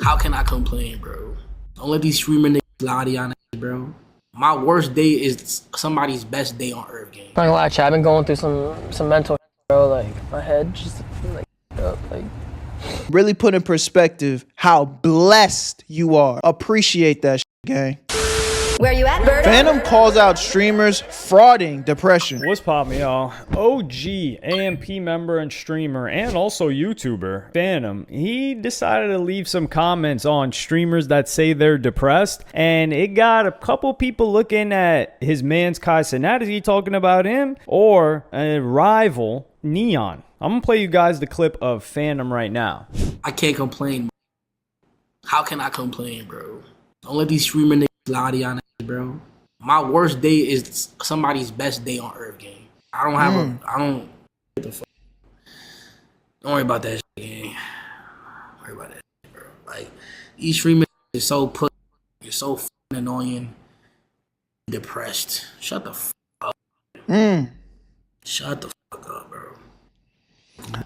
How can I complain, bro? Don't let these streamer niggas lie to y'all niggas, bro. My worst day is somebody's best day on earth, gang. I'm not gonna lie, I've been going through some mental bro. Like my head just like. Really put in perspective how blessed you are. Appreciate that shit, gang. Where you at, Berto? Fanum calls out streamers frauding depression. What's poppin', y'all? OG AMP member and streamer and also YouTuber Fanum, he decided to leave some comments on streamers that say they're depressed, and it got a couple people looking at his man's Cenat. Is he talking about him or a rival, Neon? I'm gonna play you guys the clip of Fanum right now. I can't complain. How can I complain, bro? Don't let these streamer niggas lie to y'all niggas, bro. My worst day is somebody's best day on earth, gang. I don't have what the fuck. Don't worry about that shit, gang. Don't worry about that shit, bro. Like, these streamers is so put. You're so fucking annoying. Depressed. Shut the fuck up. Shut the fuck up, bro.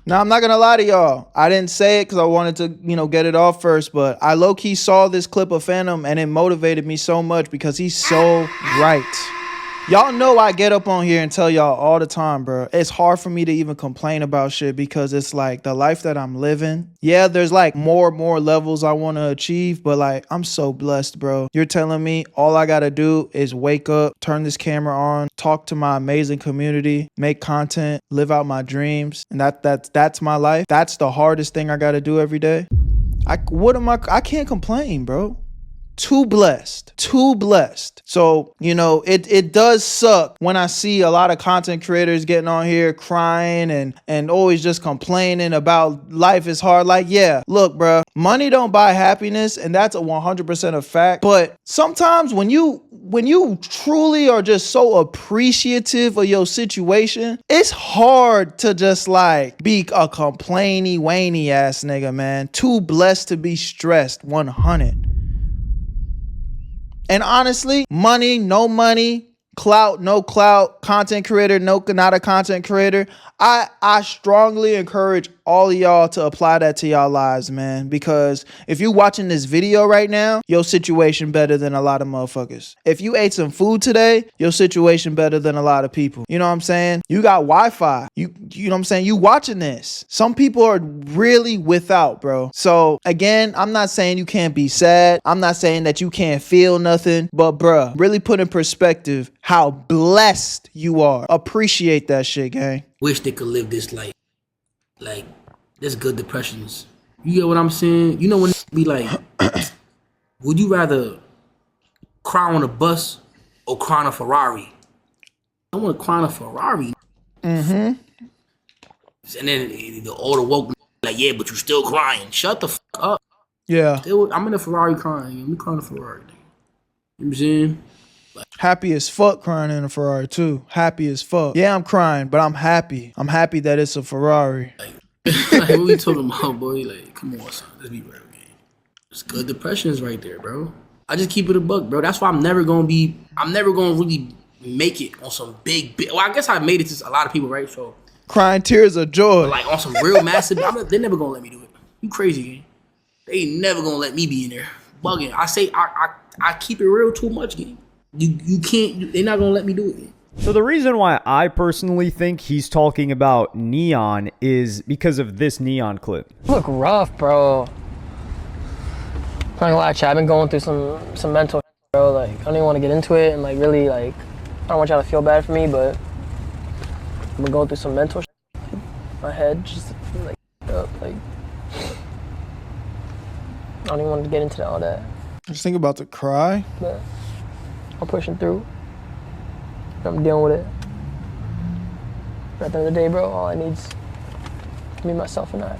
Now, I'm not gonna lie to y'all. I didn't say it because I wanted to, get it off first, but I low-key saw this clip of Fanum and it motivated me so much because he's so right. Y'all know I get up on here and tell y'all all the time, bro. It's hard for me to even complain about shit because it's like the life that I'm living. Yeah, there's like more levels I want to achieve, but like I'm so blessed, bro. You're telling me all I gotta do is wake up, turn this camera on, talk to my amazing community, make content, live out my dreams, and that's my life. That's the hardest thing I gotta do every day. I can't complain, bro. Too blessed. So, it does suck when I see a lot of content creators getting on here crying and always just complaining about life is hard. Like, yeah, look, bro, money don't buy happiness, and that's a 100% a fact. But sometimes when you truly are just so appreciative of your situation, it's hard to just like be a complainy, whiny ass nigga, man. Too blessed to be stressed, 100. And honestly, money, no money, clout, no clout, content creator, not a content creator. I strongly encourage all of y'all to apply that to y'all lives, man. Because if you watching this video right now, your situation better than a lot of motherfuckers. If you ate some food today, your situation better than a lot of people. You know what I'm saying? You got Wi-Fi. You know what I'm saying? You watching this. Some people are really without, bro. So again, I'm not saying you can't be sad. I'm not saying that you can't feel nothing. But bruh, really put in perspective how blessed you are. Appreciate that shit, gang. Wish they could live this life. Like, there's good depressions. You get what I'm saying? You know when it be like, would you rather cry on a bus or cry on a Ferrari? I want to cry on a Ferrari. And then the older woke like, yeah, but you still crying. Shut the fuck up. Yeah. I'm in a Ferrari crying. I'm crying on a Ferrari. You know what I'm saying? Happy as fuck crying in a Ferrari too. Happy as fuck. Yeah, I'm crying, but I'm happy. I'm happy that it's a Ferrari. Like, what we talking about, boy? Like, come on, son. Let's be real, man. It's good depressions right there, bro. I just keep it a buck, bro. That's why I'm never gonna really make it on some big. Well, I guess I made it to a lot of people, right? So crying tears of joy. Like on some real massive. They're never gonna let me do it. You crazy, gang? They ain't never gonna let me be in there bugging. I say I keep it real too much, gang. You can't. They're not gonna let me do it. So the reason why I personally think he's talking about Neon is because of this Neon clip. You look rough, bro. I'm not gonna lie, I've been going through some mental bro. Like I don't even want to get into it and like really like I don't want y'all to feel bad for me, but I've been going through some mental my head just like up, like I don't even want to get into all that. I just think about to cry. But I'm pushing through. I'm dealing with it. But at the end of the day, bro, all I need is me, myself, and I.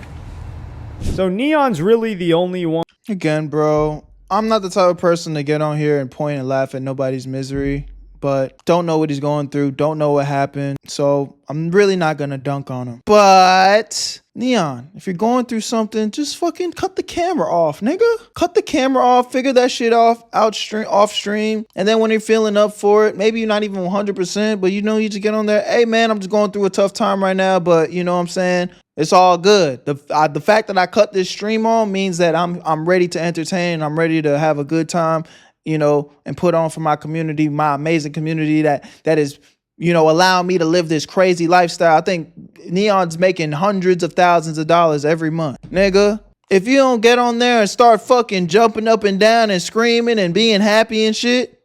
So Neon's really the only one. Again, bro, I'm not the type of person to get on here and point and laugh at nobody's misery, but don't know what he's going through, don't know what happened, so I'm really not gonna dunk on him. But Neon, if you're going through something, just fucking cut the camera off, nigga. Cut the camera off, figure that shit off, off stream, and then when you're feeling up for it, maybe you're not even 100%, but you just get on there, hey man, I'm just going through a tough time right now, but you know what I'm saying? It's all good. The fact that I cut this stream on means that I'm ready to entertain. I'm ready to have a good time, and put on for my community, my amazing community that is, allowing me to live this crazy lifestyle. I think Neon's making hundreds of thousands of dollars every month. Nigga, if you don't get on there and start fucking jumping up and down and screaming and being happy and shit,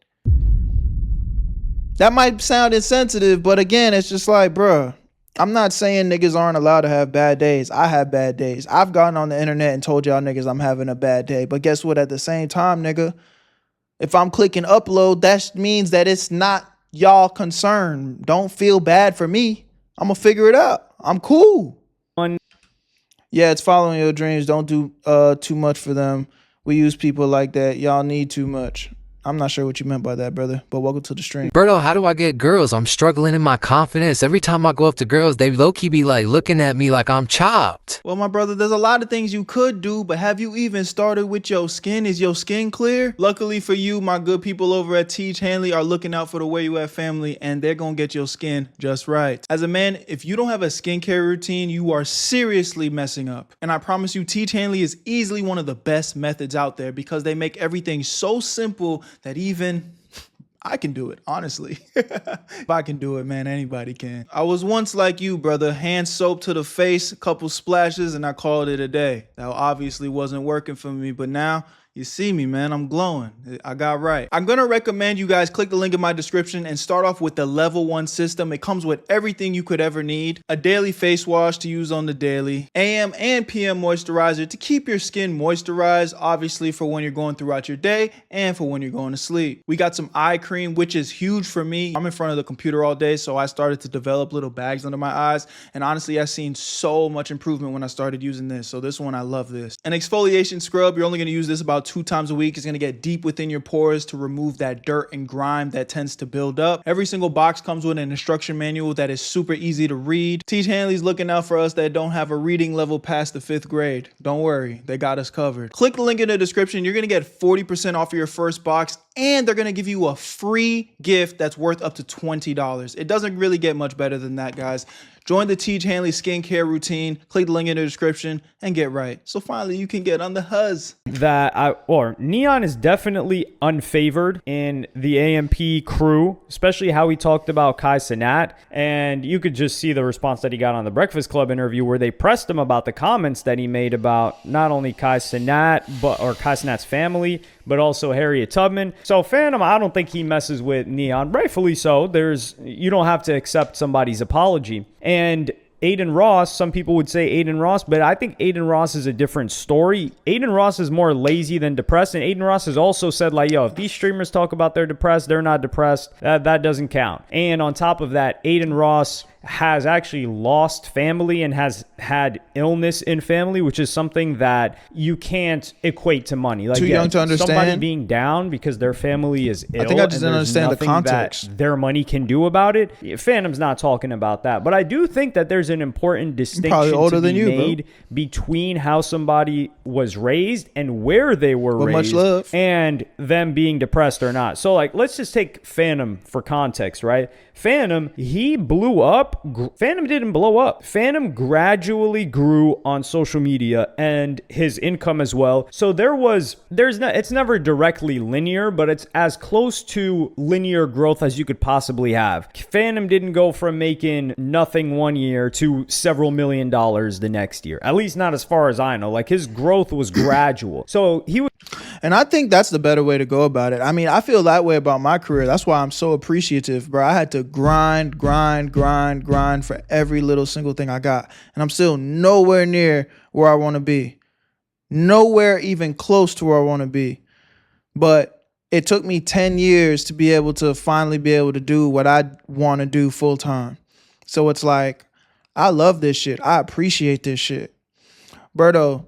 that might sound insensitive, but again, it's just like, bruh, I'm not saying niggas aren't allowed to have bad days. I have bad days. I've gotten on the internet and told y'all niggas I'm having a bad day. But guess what? At the same time, nigga, if I'm clicking upload, that means that it's not y'all concern. Don't feel bad for me. I'm going to figure it out. I'm cool. Yeah, it's following your dreams. Don't do too much for them. We use people like that. Y'all need too much. I'm not sure what you meant by that, brother, but welcome to the stream. Berto, how do I get girls? I'm struggling in my confidence. Every time I go up to girls, they low-key be like looking at me like I'm chopped. Well, my brother, there's a lot of things you could do, but have you even started with your skin? Is your skin clear? Luckily for you, my good people over at Teach Hanley are looking out for the Where You At family, and they're gonna get your skin just right. As a man, if you don't have a skincare routine, you are seriously messing up. And I promise you, Teach Hanley is easily one of the best methods out there because they make everything so simple that even I can do it, honestly. If I can do it, man, anybody can. I was once like you, brother. Hand soap to the face, a couple splashes, and I called it a day. That obviously wasn't working for me, but now you see me, man. I'm glowing. I got right. I'm going to recommend you guys click the link in my description and start off with the level 1 system. It comes with everything you could ever need. A daily face wash to use on the daily. AM and PM moisturizer to keep your skin moisturized, obviously for when you're going throughout your day and for when you're going to sleep. We got some eye cream, which is huge for me. I'm in front of the computer all day, so I started to develop little bags under my eyes. And honestly, I've seen so much improvement when I started using this. So this one, I love this. An exfoliation scrub. You're only going to use this about 2 times a week. Is going to get deep within your pores to remove that dirt and grime that tends to build up. Every single box comes with an instruction manual that is super easy to read. Teach Hanley's looking out for us that don't have a reading level past the 5th grade. Don't worry, they got us covered. Click the link in the description. You're going to get 40% off of your first box, and they're going to give you a free gift that's worth up to $20. It doesn't really get much better than that, guys. Join the Teach Hanley skincare routine. Click the link in the description and get right. So finally, you can get on the huzz. Neon is definitely unfavored in the AMP crew, especially how he talked about Kai Cenat. And you could just see the response that he got on the Breakfast Club interview where they pressed him about the comments that he made about not only Kai Cenat, or Kai Cenat's family, but also Harriet Tubman. So Fanum, I don't think he messes with Neon, rightfully so. You don't have to accept somebody's apology. And Aiden Ross, some people would say Aiden Ross, but I think Aiden Ross is a different story. Aiden Ross is more lazy than depressed, and Aiden Ross has also said, like, yo, if these streamers talk about they're depressed, they're not depressed, that doesn't count. And on top of that, Aiden Ross has actually lost family and has had illness in family, which is something that you can't equate to money. Like, too young to understand. Somebody being down because their family is ill. I think I just didn't understand the context. That their money can do about it. Fanum's not talking about that, but I do think that there's an important distinction to be made between how somebody was raised and where they were raised, much love, and them being depressed or not. So, like, let's just take Fanum for context, right? Fanum, he blew up. Fanum didn't blow up. Fanum gradually grew on social media and his income as well. So it's never directly linear, but it's as close to linear growth as you could possibly have. Fanum didn't go from making nothing one year to several $1 million the next year. At least not as far as I know. Like, his growth was gradual. So he was. And I think that's the better way to go about it. I mean, I feel that way about my career. That's why I'm so appreciative, bro. I had to grind for every little single thing I got. And I'm still nowhere near where I want to be. Nowhere even close to where I want to be. But it took me 10 years to be able to finally be able to do what I want to do full time. So it's like, I love this shit. I appreciate this shit. Berto,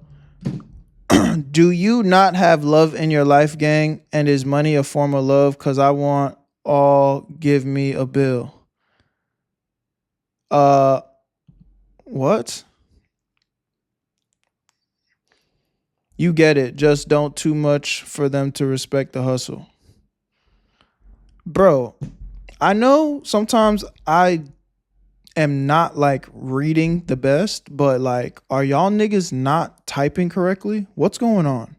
do you not have love in your life, gang? And is money a form of love? Because I want all, give me a bill. What? You get it. Just don't too much for them to respect the hustle. Bro, I know sometimes I am not like reading the best, but like, are y'all niggas not typing correctly? What's going on?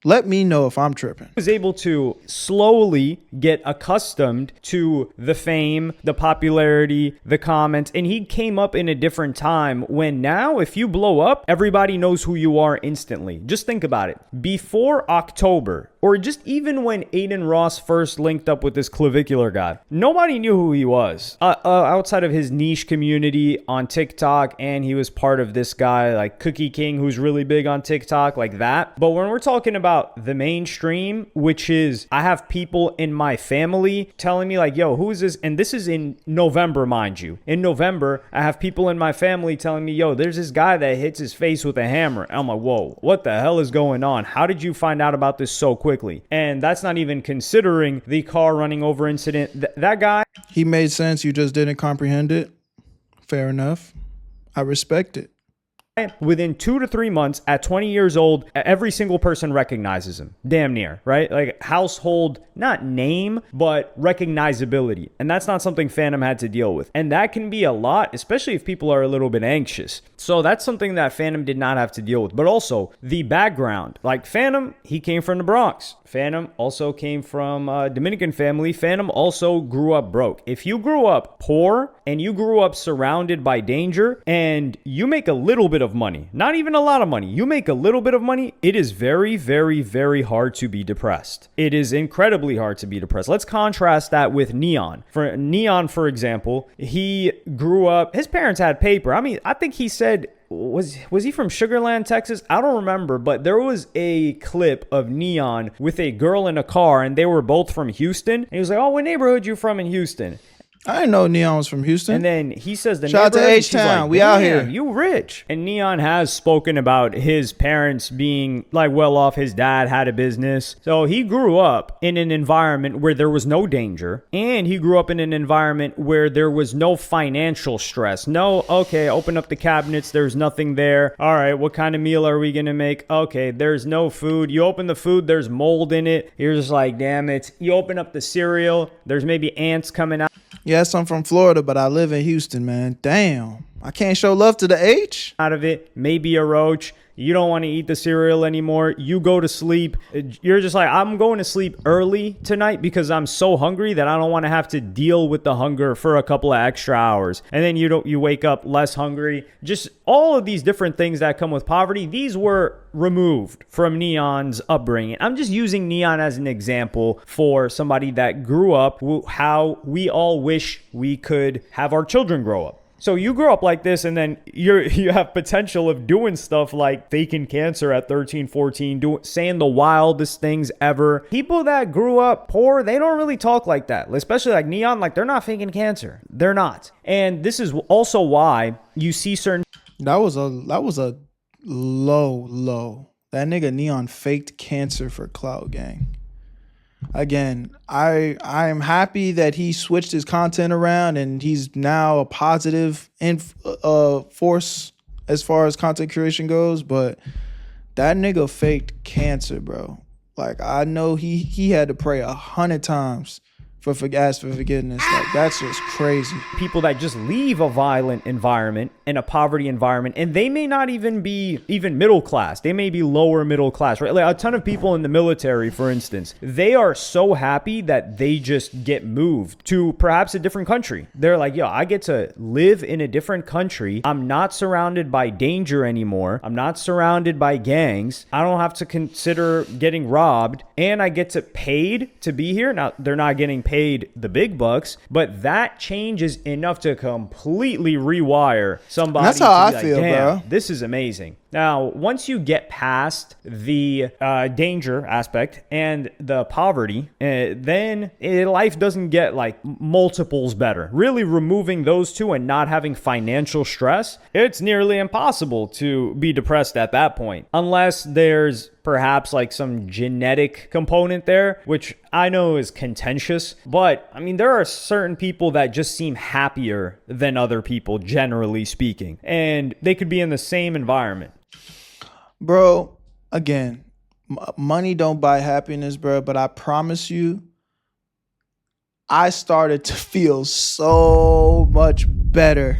Let me know if I'm tripping. Was able to slowly get accustomed to the fame, the popularity, the comments, and he came up in a different time when now if you blow up, everybody knows who you are instantly. Just think about it. Before October, or just even when Aiden Ross first linked up with this clavicular guy, nobody knew who he was outside of his niche community on TikTok, and he was part of this guy like Cookie King, who's really big on TikTok, like that. But when we're talking about the mainstream, which is I have people in my family telling me like, yo, who is this? And this is in November, mind you. In November, I have people in my family telling me, yo, there's this guy that hits his face with a hammer. I'm like, whoa, what the hell is going on? How did you find out about this so quickly? And that's not even considering the car running over incident. That guy. He made sense. You just didn't comprehend it. Fair enough. I respect it. Within 2 to 3 months, at 20 years old, every single person recognizes him. Damn near, right? Like household, not name, but recognizability. And that's not something Fanum had to deal with. And that can be a lot, especially if people are a little bit anxious. So that's something that Fanum did not have to deal with. But also the background. Like Fanum, he came from the Bronx. Fanum also came from a Dominican family. Fanum also grew up broke. If you grew up poor and you grew up surrounded by danger and you make a little bit of money, not even a lot of money, you make a little bit of money, it is very, very, very hard to be depressed. It is incredibly hard to be depressed. Let's contrast that with Neon. For Neon, for example, he grew up, his parents had paper. I mean, I think he said, was he from Sugarland, Texas? I don't remember, but there was a clip of Neon with a girl in a car, and they were both from Houston. And he was like, oh, what neighborhood you from in Houston? I didn't know Neon was from Houston. And then he says the shout out to neighborhood. H-Town. Like, we out here. You rich. And Neon has spoken about his parents being like well off. His dad had a business. So he grew up in an environment where there was no danger. And he grew up in an environment where there was no financial stress. No, okay, open up the cabinets. There's nothing there. All right, what kind of meal are we going to make? Okay, there's no food. You open the food, there's mold in it. You're just like, damn it. You open up the cereal, there's maybe ants coming out. Yes, I'm from Florida, but I live in Houston, man. Damn. I can't show love to the H? Out of it, maybe a roach. You don't want to eat the cereal anymore. You go to sleep. You're just like, I'm going to sleep early tonight because I'm so hungry that I don't want to have to deal with the hunger for a couple of extra hours. And then you wake up less hungry. Just all of these different things that come with poverty. These were removed from Neon's upbringing. I'm just using Neon as an example for somebody that grew up how we all wish we could have our children grow up. So you grew up like this, and then you have potential of doing stuff like faking cancer at 13, 14, saying the wildest things ever. People that grew up poor, they don't really talk like that, especially like Neon. Like, they're not faking cancer. They're not. And this is also why you see certain... That was a low. That nigga Neon faked cancer for clout, gang. Again, I am happy that he switched his content around and he's now a positive force as far as content creation goes, but that nigga faked cancer, bro. Like, I know he had to pray 100 times ask for forgiveness. Like, that's just crazy. People that just leave a violent environment and a poverty environment, and they may not even be even middle class. They may be lower middle class, right? Like a ton of people in the military, for instance, they are so happy that they just get moved to perhaps a different country. They're like, yo, I get to live in a different country. I'm not surrounded by danger anymore. I'm not surrounded by gangs. I don't have to consider getting robbed, and I get to paid to be here. Now, they're not getting paid the big bucks, but that changes enough to completely rewire somebody. That's how I like, feel, bro. This is amazing. Now, once you get past the danger aspect and the poverty, then life doesn't get like multiples better. Really removing those two and not having financial stress, it's nearly impossible to be depressed at that point. Unless there's perhaps like some genetic component there, which I know is contentious. But I mean, there are certain people that just seem happier than other people, generally speaking. And they could be in the same environment. Bro, again, money don't buy happiness, bro. But I promise you, I started to feel so much better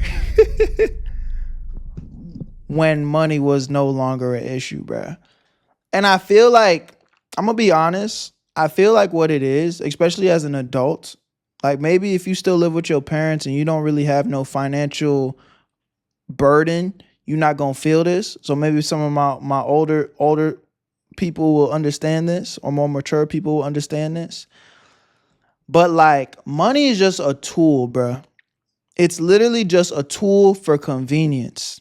when money was no longer an issue, bruh. And I feel like, I'm gonna be honest, I feel like what it is, especially as an adult, like maybe if you still live with your parents and you don't really have no financial burden, you're not gonna feel this. So maybe some of my older people will understand this, or more mature people will understand this. But like, money is just a tool, bruh. It's literally just a tool for convenience.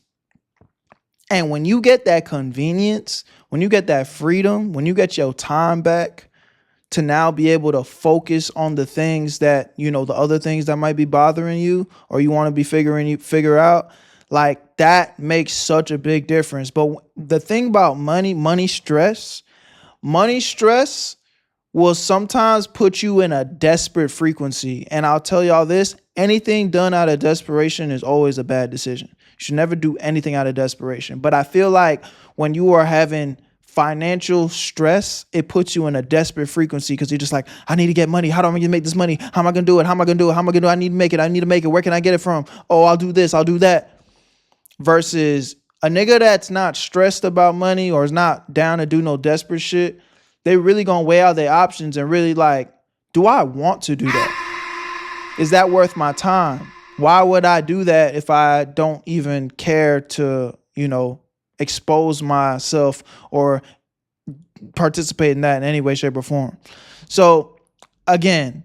And when you get that convenience, when you get that freedom, when you get your time back to now be able to focus on the things that, you know, the other things that might be bothering you or you want to be figure out, like that makes such a big difference. But the thing about money stress will sometimes put you in a desperate frequency. And I'll tell y'all this, anything done out of desperation is always a bad decision. You should never do anything out of desperation. But I feel like when you are having financial stress, it puts you in a desperate frequency because you're just like, I need to get money. How do I going to make this money? How am I going to do it? How am I going to do it? How am I going to do it? I need to make it. Where can I get it from? Oh, I'll do this. I'll do that. Versus a nigga that's not stressed about money or is not down to do no desperate shit, they really going to weigh out their options and really like, do I want to do that? Is that worth my time? Why would I do that if I don't even care to, you know, expose myself or participate in that in any way, shape, or form? So again,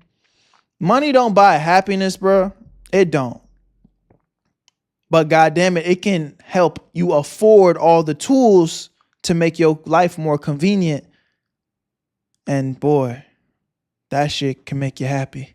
money don't buy happiness, bro. It don't. But goddamn it, it can help you afford all the tools to make your life more convenient. And boy, that shit can make you happy.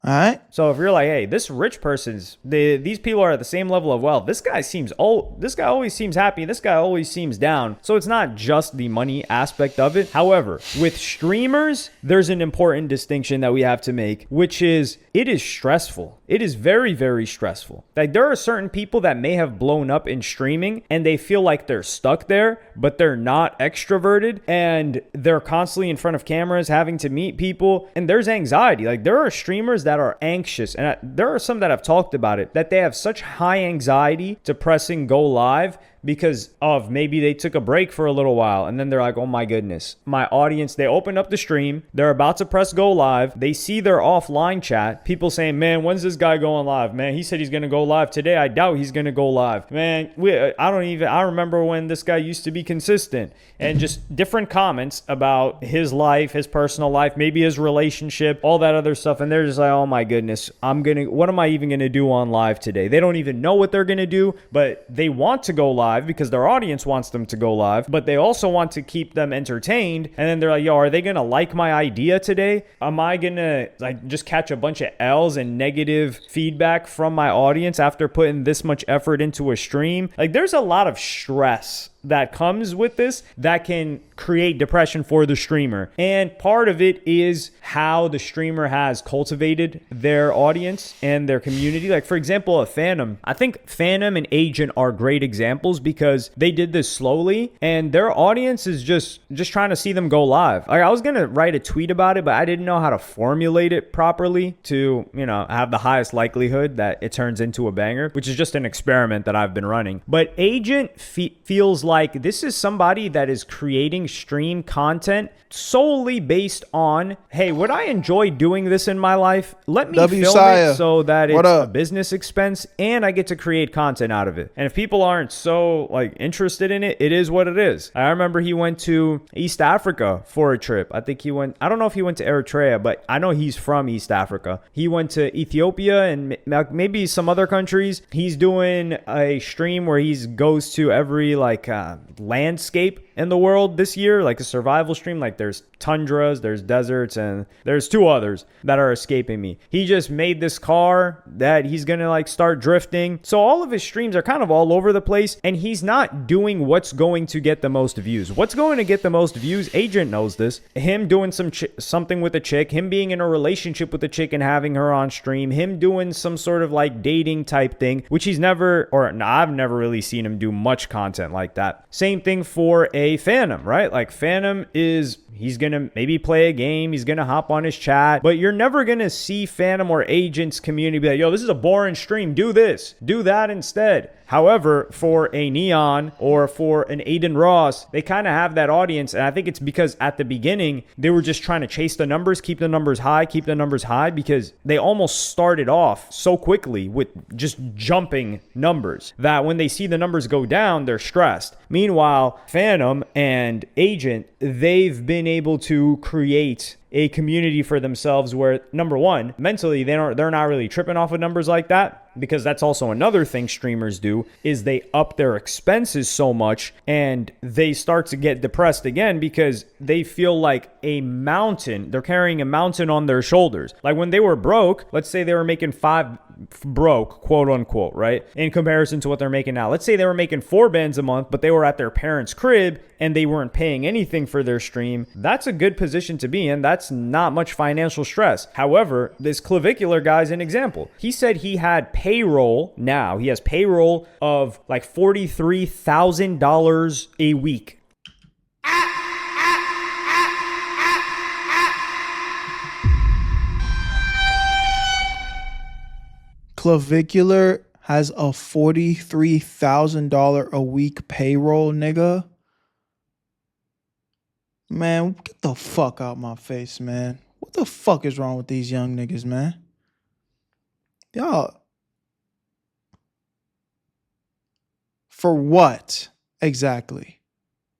All right. So if you're like, hey, this rich person's, these people are at the same level of wealth. This guy always seems happy. This guy always seems down. So it's not just the money aspect of it. However, with streamers, there's an important distinction that we have to make, which is it is stressful. It is very, very stressful. Like there are certain people that may have blown up in streaming and they feel like they're stuck there, but they're not extroverted and they're constantly in front of cameras having to meet people. And there's anxiety. Like there are streamers that are anxious, and there are some that have talked about it, that they have such high anxiety to pressing go live because of maybe they took a break for a little while and then they're like, oh my goodness, my audience, they open up the stream, they're about to press go live, they see their offline chat, people saying, man, when's this guy going live? Man, he said he's gonna go live today. I doubt he's gonna go live. Man, I remember when this guy used to be consistent. And just different comments about his life, his personal life, maybe his relationship, all that other stuff. And they're just like, oh my goodness, what am I even gonna do on live today? They don't even know what they're gonna do, but they want to go live because their audience wants them to go live, but they also want to keep them entertained. And then they're like, yo, are they gonna like my idea today? Am I gonna like just catch a bunch of L's and negative feedback from my audience after putting this much effort into a stream? Like there's a lot of stress that comes with this that can create depression for the streamer. And part of it is how the streamer has cultivated their audience and their community. Like for example, a Fanum. I think Fanum and Agent are great examples because they did this slowly and their audience is just trying to see them go live. Like I was going to write a tweet about it, but I didn't know how to formulate it properly to, you know, have the highest likelihood that it turns into a banger, which is just an experiment that I've been running. But Agent feels like this is somebody that is creating stream content solely based on, hey, would I enjoy doing this in my life? Let me film it so that it's a business expense and I get to create content out of it. And if people aren't so like interested in it, it is what it is. I remember he went to East Africa for a trip. I don't know if he went to Eritrea, but I know he's from East Africa. He went to Ethiopia and maybe some other countries. He's doing a stream where he goes to every landscape in the world this year, like a survival stream. Like there's tundras, there's deserts, and there's two others that are escaping me. He just made this car that he's gonna like start drifting. So all of his streams are kind of all over the place, and he's not doing what's going to get the most views. What's going to get the most views, Agent knows this. Him doing something with a chick, him being in a relationship with a chick and having her on stream, him doing some sort of like dating type thing, which I've never really seen him do much content like that. Same thing for a Fanum, right? Like Fanum He's going to maybe play a game. He's going to hop on his chat. But you're never going to see Fanum or Agent's community be like, yo, this is a boring stream. Do this. Do that instead. However, for a Neon or for an Aiden Ross, they kind of have that audience. And I think it's because at the beginning, they were just trying to chase the numbers, keep the numbers high, because they almost started off so quickly with just jumping numbers that when they see the numbers go down, they're stressed. Meanwhile, Fanum and Agent, they've been able to create a community for themselves where, number one, mentally they're not really tripping off of numbers like that, because that's also another thing streamers do, is they up their expenses so much and they start to get depressed again because they feel like they're carrying a mountain on their shoulders. Like when they were broke, let's say they were making broke, quote unquote, right? In comparison to what they're making now. Let's say they were making 4 bands a month, but they were at their parents' crib and they weren't paying anything for their stream. That's a good position to be in. That's not much financial stress. However, this clavicular guy's an example. He said he had payroll now. He has payroll of like $43,000 a week. Clavicular has a $43,000 a week payroll, nigga. Man, get the fuck out my face, man. What the fuck is wrong with these young niggas, man? Y'all. For what exactly?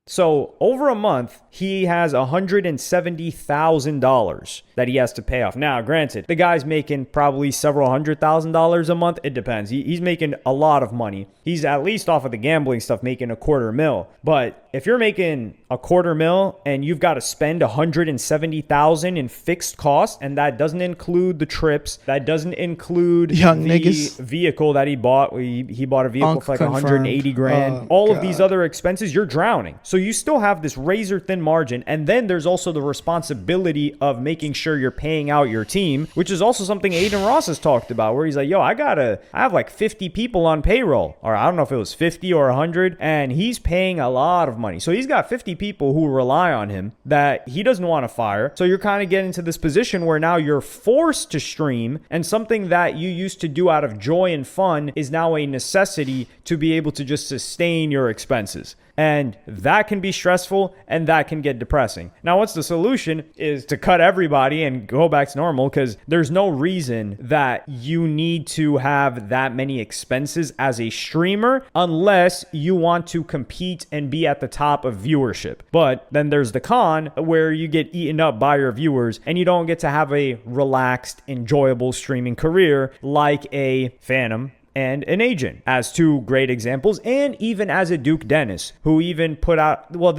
So over a month, he has $170,000 that he has to pay off. Now, granted, the guy's making probably several $100,000 a month. It depends. He's making a lot of money. He's at least off of the gambling stuff making $250,000. But if you're making $250,000 and you've got to spend $170,000 in fixed costs, and that doesn't include the trips, that doesn't include young the niggas vehicle that he bought. He bought a vehicle for like $180,000. All of these other expenses, you're drowning. So you still have this razor thin margin. And then there's also the responsibility of making sure you're paying out your team, which is also something Aiden Ross has talked about, where he's like, yo, I have like 50 people on payroll, or I don't know if it was 50 or 100, and he's paying a lot of money. So he's got 50 people who rely on him that he doesn't want to fire. So you're kind of getting to this position where now you're forced to stream, and something that you used to do out of joy and fun is now a necessity to be able to just sustain your expenses. And that can be stressful and that can get depressing. Now, what's the solution is to cut everybody and go back to normal, because there's no reason that you need to have that many expenses as a streamer unless you want to compete and be at the top of viewership. But then there's the con where you get eaten up by your viewers and you don't get to have a relaxed, enjoyable streaming career like a Fanum and an Agent, as two great examples, and even as a Duke Dennis, who even put out, well,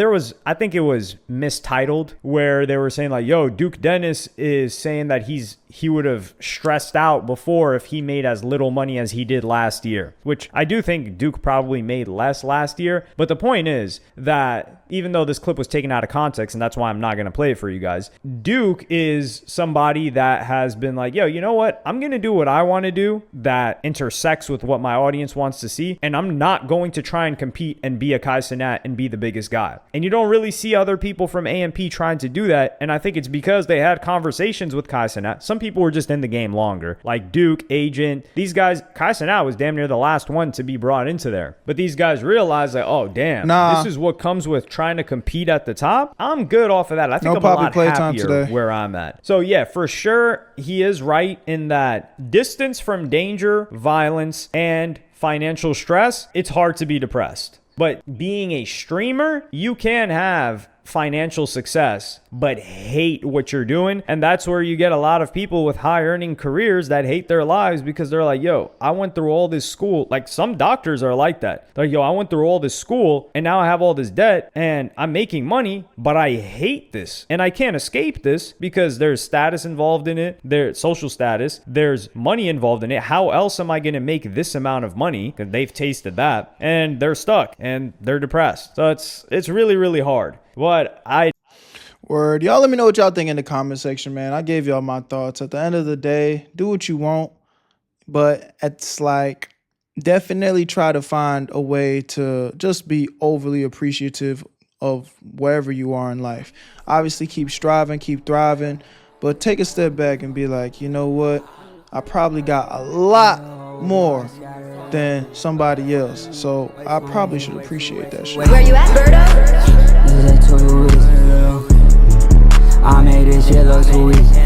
I think it was mistitled, where they were saying like, yo, Duke Dennis is saying that he would have stressed out before if he made as little money as he did last year, which I do think Duke probably made less last year. But the point is that even though this clip was taken out of context, and that's why I'm not going to play it for you guys, Duke is somebody that has been like, yo, you know what? I'm going to do what I want to do that intersects with what my audience wants to see, and I'm not going to try and compete and be a Cenat and be the biggest guy. And you don't really see other people from AMP trying to do that, and I think it's because they had conversations with Cenat. Some people were just in the game longer, like Duke, Agent. These guys, Cenat was damn near the last one to be brought into there. But these guys realized that, oh, damn, this is what comes with trying to compete at the top. I'm good off of that. I think I'm a lot happier where I'm at. So yeah, for sure, he is right in that distance from danger, violence, and financial stress, it's hard to be depressed. But being a streamer, you can have financial success but hate what you're doing, and that's where you get a lot of people with high earning careers that hate their lives because they're like, yo, I went through all this school. Like some doctors are like that. They're like, yo, I went through all this school and now I have all this debt and I'm making money, but I hate this and I can't escape this because there's status involved in it, there's social status, there's money involved in it. How else am I going to make this amount of money? Because they've tasted that and they're stuck and they're depressed. So it's really, really hard. Word. Y'all let me know what y'all think in the comment section, man. I gave y'all my thoughts. At the end of the day, do what you want, but it's like definitely try to find a way to just be overly appreciative of wherever you are in life. Obviously, keep striving, keep thriving, but take a step back and be like, you know what? I probably got a lot more than somebody else, so I probably should appreciate that shit. Where you at, Berto? I made this shit look too easy.